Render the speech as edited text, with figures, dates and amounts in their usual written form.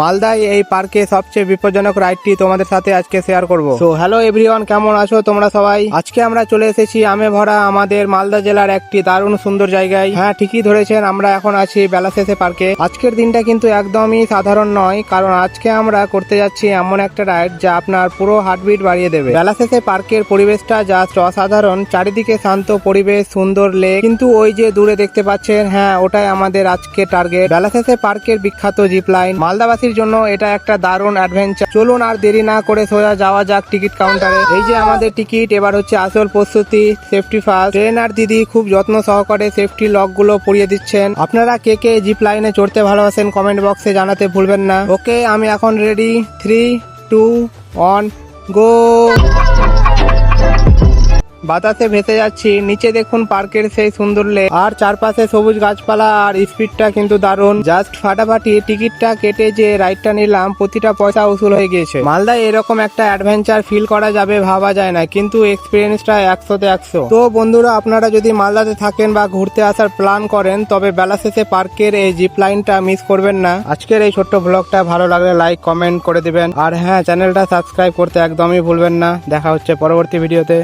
মালদায় এই পার্কে সবচেয়ে বিপজ্জনক রাইডটি তোমাদের সাথে আজকে শেয়ার করব। তো হ্যালো এভরিওয়ান, কেমন আছো তোমরা সবাই? আজকে আমরা চলে এসেছি আমে ভরা আমাদের মালদা জেলার একটি দারুণ সুন্দর জায়গায়। হ্যাঁ, ঠিকই ধরেছেন, আমরা এখন আছি বেলাশেষে পার্কে। আজকের দিনটা কিন্তু একদমই সাধারণ নয়, কারণ আজকে আমরা করতে যাচ্ছি এমন একটা রাইড যা আপনার পুরো হার্টবিট বাড়িয়ে দেবে। বেলাশেষে পার্কের পরিবেশটা জাস্ট অসাধারণ, চারিদিকে শান্ত পরিবেশ, সুন্দর লেক, কিন্তু ওই যে দূরে দেখতে পাচ্ছেন, হ্যাঁ ওটাই আমাদের আজকে টার্গেট। বেলাশেষে পার্কের বিখ্যাত জিপ লাইন। মালদাবাসীর জন্য এটা একটা দারুণ অ্যাডভেঞ্চার। চলুন আর দেরি না করে সোজা যাওয়া যাক টিকিট কাউন্টারে। এই যে আমাদের টিকিট, এবার হচ্ছে আসল প্রস্তুতি, সেফটি ফার্স্ট। ট্রেনার দিদি খুব যত্ন সহকারে সেফটি লক গুলো পরিয়ে দিচ্ছেন। আপনারা কে কে জিপ লাইনে চড়তে ভালোবাসেন কমেন্ট বক্সে জানাতে ভুলবেন না। ওকে, আমি এখন রেডি। 3, 2, 1, গো। বাতাসে ভেসে যাচ্ছি, নিচে দেখুন পার্কের সেই সুন্দর লেক, আর চারপাশে সবুজ গাছপালা, আর স্পিডটা কিন্তু দারুণ। জাস্ট ফাটাফাটি। টিকিটটা কেটে যে রাইডটা নিলাম, প্রতিটা পয়সা উসুল হয়ে গিয়েছে। মালদায় এরকম একটা অ্যাডভেঞ্চার ফিল করা যাবে ভাবা যায় না, কিন্তু এক্সপিরিয়েন্সটা 100-তে 100। তো বন্ধুরা, আপনারা যদি মালদাতে থাকেন বা ঘুরতে আসার প্ল্যান করেন, তবে বেলাশেষে পার্কের এই জিপ লাইনটা মিস করবেন না। আজকের এই ছোট্ট ব্লগটা ভালো লাগলে লাইক কমেন্ট করে দিবেন, আর হ্যাঁ, চ্যানেলটা সাবস্ক্রাইব করতে একদমই ভুলবেন না। দেখা হচ্ছে পরবর্তী ভিডিওতে।